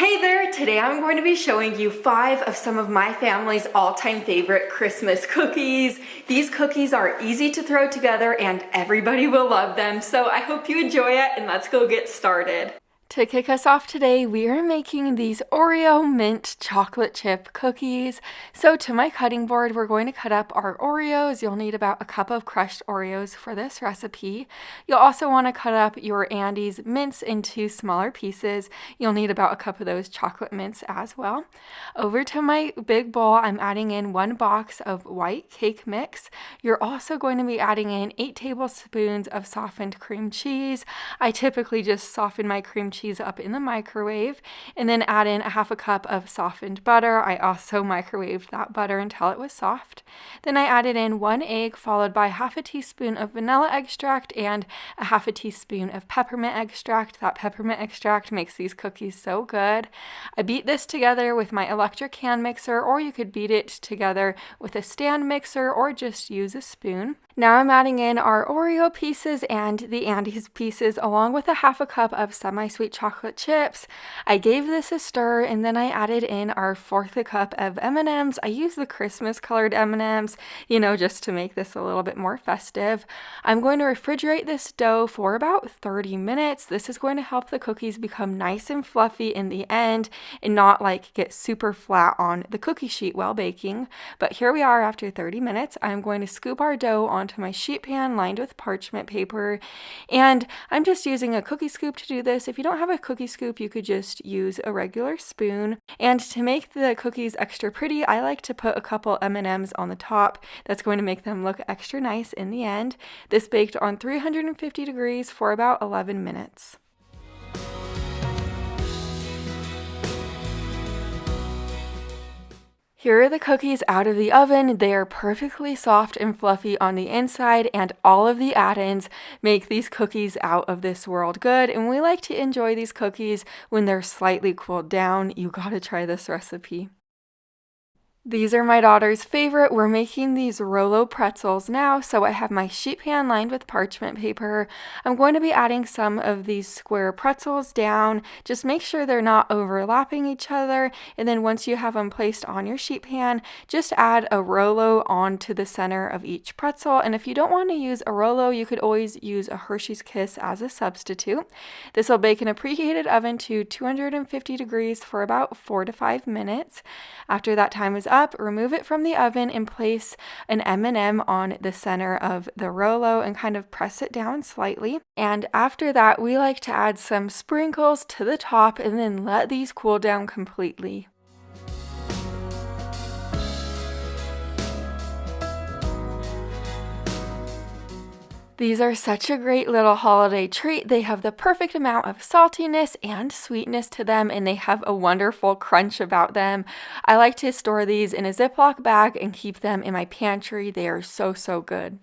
Hey there! Today I'm going to be showing you 5 of some of my family's all-time favorite Christmas cookies. These cookies are easy to throw together and everybody will love them, so I hope you enjoy it and let's go get started. To kick us off today, we are making these Oreo mint chocolate chip cookies. So to my cutting board, we're going to cut up our Oreos. You'll need about a cup of crushed Oreos for this recipe. You'll also want to cut up your Andes mints into smaller pieces. You'll need about a cup of those chocolate mints as well. Over to my big bowl, I'm adding in 1 box of white cake mix. You're also going to be adding in 8 tablespoons of softened cream cheese. I typically just soften my cream cheese up in the microwave and then add in a half a cup of softened butter. I also microwaved that butter until it was soft. Then I added in 1 egg followed by half a teaspoon of vanilla extract and a half a teaspoon of peppermint extract. That peppermint extract makes these cookies so good. I beat this together with my electric hand mixer, or you could beat it together with a stand mixer or just use a spoon. Now I'm adding in our Oreo pieces and the Andes pieces along with a half a cup of semi-sweet chocolate chips. I gave this a stir and then I added in our 1/4 cup of M&Ms. I use the Christmas colored M&Ms, just to make this a little bit more festive. I'm going to refrigerate this dough for about 30 minutes. This is going to help the cookies become nice and fluffy in the end and not get super flat on the cookie sheet while baking. But here we are after 30 minutes. I'm going to scoop our dough onto my sheet pan lined with parchment paper, and I'm just using a cookie scoop to do this. If you don't have a cookie scoop, you could just use a regular spoon. And to make the cookies extra pretty, I like to put a couple M&Ms on the top. That's going to make them look extra nice in the end. This baked on 350 degrees for about 11 minutes. Here are the cookies out of the oven. They are perfectly soft and fluffy on the inside, and all of the add-ins make these cookies out of this world good. And we like to enjoy these cookies when they're slightly cooled down. You gotta try this recipe. These are my daughter's favorite. We're making these Rolo Pretzels now, so I have my sheet pan lined with parchment paper. I'm going to be adding some of these square pretzels down. Just make sure they're not overlapping each other, and then once you have them placed on your sheet pan, just add a Rolo onto the center of each pretzel. And if you don't want to use a Rolo, you could always use a Hershey's Kiss as a substitute. This will bake in a preheated oven to 250 degrees for about 4 to 5 minutes. After that time is up, remove it from the oven and place an M&M on the center of the Rolo and kind of press it down slightly. And after that, we like to add some sprinkles to the top and then let these cool down completely. These are such a great little holiday treat. They have the perfect amount of saltiness and sweetness to them, and they have a wonderful crunch about them. I like to store these in a Ziploc bag and keep them in my pantry. They are so good.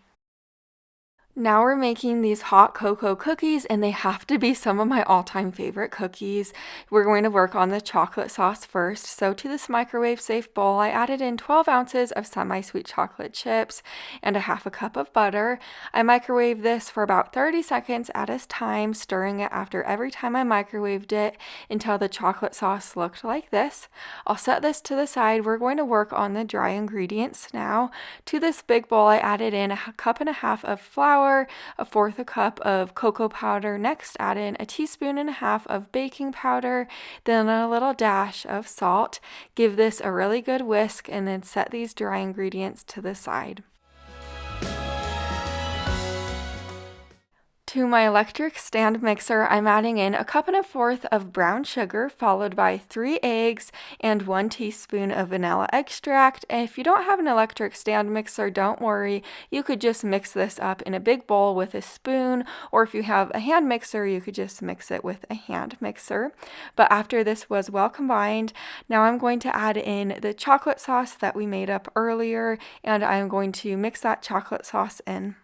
Now we're making these hot cocoa cookies, and they have to be some of my all-time favorite cookies. We're going to work on the chocolate sauce first. So to this microwave-safe bowl, I added in 12 ounces of semi-sweet chocolate chips and a half a cup of butter. I microwaved this for about 30 seconds at a time, stirring it after every time I microwaved it until the chocolate sauce looked like this. I'll set this to the side. We're going to work on the dry ingredients now. To this big bowl, I added in a cup and a half of flour, a 1/4 cup of cocoa powder. Next, add in a teaspoon and a half of baking powder, then a little dash of salt. Give this a really good whisk and then set these dry ingredients to the side. To my electric stand mixer, I'm adding in a cup and 1/4 of brown sugar, followed by 3 eggs and 1 teaspoon of vanilla extract. And if you don't have an electric stand mixer, don't worry. You could just mix this up in a big bowl with a spoon, or if you have a hand mixer, you could just mix it with a hand mixer. But after this was well combined, now I'm going to add in the chocolate sauce that we made up earlier, and I'm going to mix that chocolate sauce in.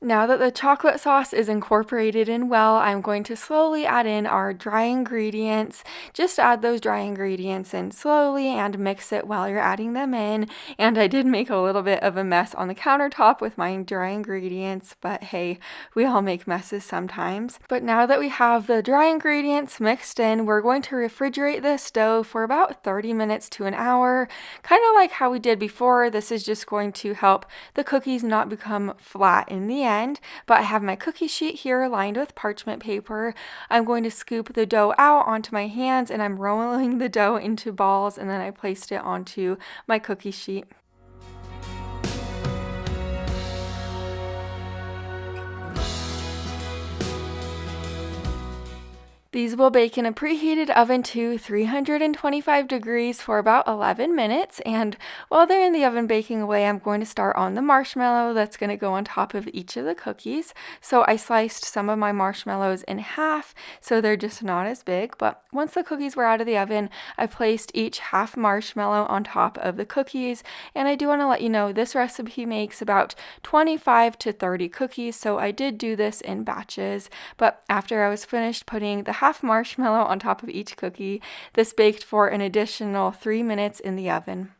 Now that the chocolate sauce is incorporated in well, I'm going to slowly add in our dry ingredients. Just add those dry ingredients in slowly and mix it while you're adding them in. And I did make a little bit of a mess on the countertop with my dry ingredients, but hey, we all make messes sometimes. But now that we have the dry ingredients mixed in, we're going to refrigerate this dough for about 30 minutes to an hour. Kind of like how we did before, this is just going to help the cookies not become flat in the end. But I have my cookie sheet here lined with parchment paper. I'm going to scoop the dough out onto my hands, and I'm rolling the dough into balls, and then I placed it onto my cookie sheet. These will bake in a preheated oven to 325 degrees for about 11 minutes, and while they're in the oven baking away, I'm going to start on the marshmallow that's going to go on top of each of the cookies. So I sliced some of my marshmallows in half, so they're just not as big, but once the cookies were out of the oven, I placed each half marshmallow on top of the cookies, and I do want to let you know this recipe makes about 25 to 30 cookies, so I did do this in batches, but after I was finished putting the half marshmallow on top of each cookie, this baked for an additional 3 minutes in the oven.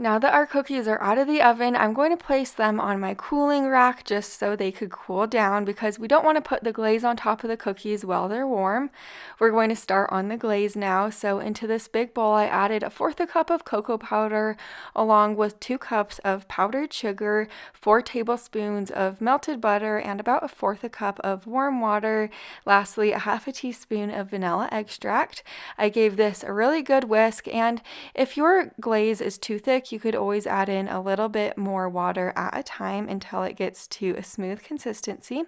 Now that our cookies are out of the oven, I'm going to place them on my cooling rack just so they could cool down, because we don't want to put the glaze on top of the cookies while they're warm. We're going to start on the glaze now. So into this big bowl, I added 1/4 cup of cocoa powder along with 2 cups of powdered sugar, 4 tablespoons of melted butter, and about 1/4 cup of warm water. Lastly, 1/2 teaspoon of vanilla extract. I gave this a really good whisk, and if your glaze is too thick, you could always add in a little bit more water at a time until it gets to a smooth consistency.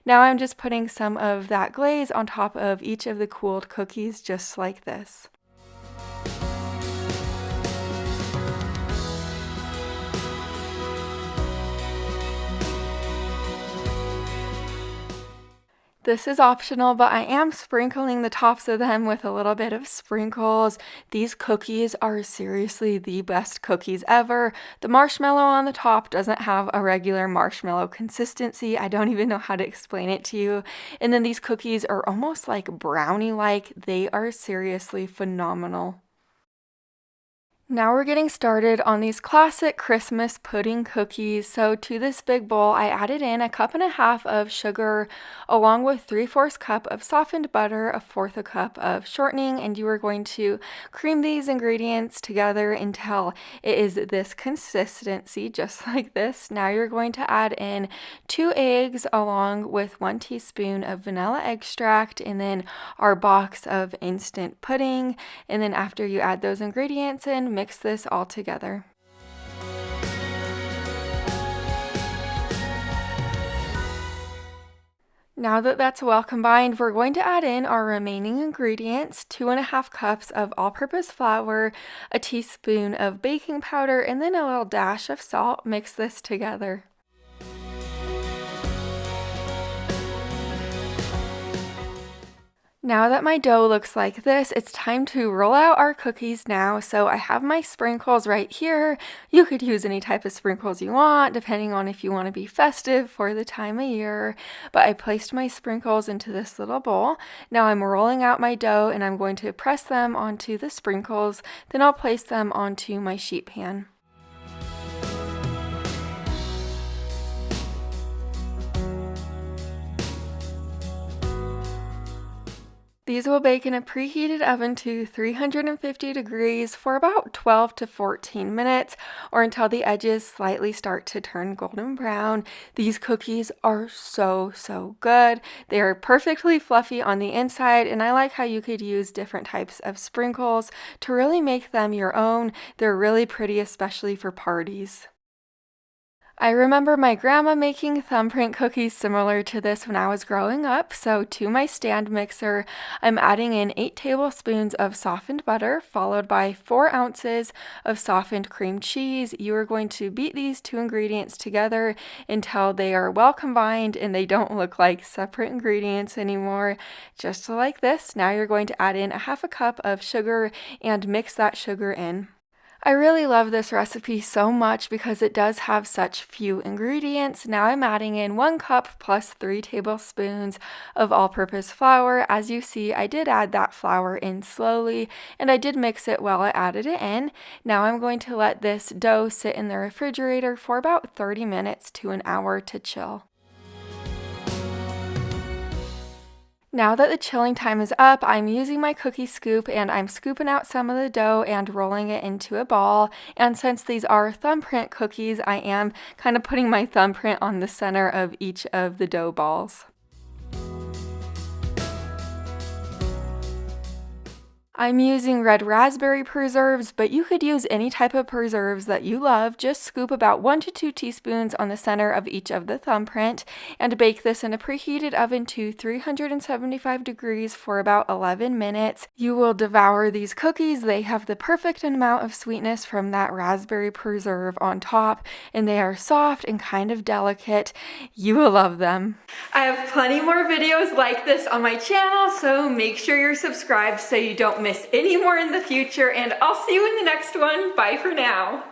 Now I'm just putting some of that glaze on top of each of the cooled cookies, just like this. This is optional, but I am sprinkling the tops of them with a little bit of sprinkles. These cookies are seriously the best cookies ever. The marshmallow on the top doesn't have a regular marshmallow consistency. I don't even know how to explain it to you. And then these cookies are almost like brownie-like. They are seriously phenomenal. Now we're getting started on these classic Christmas pudding cookies. So to this big bowl, I added in 1.5 cups of sugar along with 3/4 cup of softened butter, 1/4 cup of shortening, and you are going to cream these ingredients together until it is this consistency, just like this. Now you're going to add in 2 eggs along with 1 teaspoon of vanilla extract, and then our box of instant pudding. And then after you add those ingredients in, mix this all together. Now that that's well combined, we're going to add in our remaining ingredients: 2.5 cups of all-purpose flour, a teaspoon of baking powder, and then a little dash of salt. Mix this together. Now that my dough looks like this, it's time to roll out our cookies now. So I have my sprinkles right here. You could use any type of sprinkles you want, depending on if you want to be festive for the time of year. But I placed my sprinkles into this little bowl. Now I'm rolling out my dough, and I'm going to press them onto the sprinkles. Then I'll place them onto my sheet pan. These will bake in a preheated oven to 350 degrees for about 12 to 14 minutes, or until the edges slightly start to turn golden brown. These cookies are so good. They are perfectly fluffy on the inside, and I like how you could use different types of sprinkles to really make them your own. They're really pretty, especially for parties. I remember my grandma making thumbprint cookies similar to this when I was growing up. So to my stand mixer, I'm adding in 8 tablespoons of softened butter, followed by 4 ounces of softened cream cheese. You are going to beat these 2 ingredients together until they are well combined and they don't look like separate ingredients anymore. Just like this. Now you're going to add in 1/2 cup of sugar and mix that sugar in. I really love this recipe so much because it does have such few ingredients. Now I'm adding in 1 cup plus 3 tablespoons of all-purpose flour. As you see, I did add that flour in slowly, and I did mix it while I added it in. Now I'm going to let this dough sit in the refrigerator for about 30 minutes to an hour to chill. Now that the chilling time is up, I'm using my cookie scoop and I'm scooping out some of the dough and rolling it into a ball. And since these are thumbprint cookies, I am kind of putting my thumbprint on the center of each of the dough balls. I'm using red raspberry preserves, but you could use any type of preserves that you love. Just scoop about 1 to 2 teaspoons on the center of each of the thumbprint and bake this in a preheated oven to 375 degrees for about 11 minutes. You will devour these cookies. They have the perfect amount of sweetness from that raspberry preserve on top, and they are soft and kind of delicate. You will love them. I have plenty more videos like this on my channel, so make sure you're subscribed so you don't miss any more in the future, and I'll see you in the next one. Bye for now.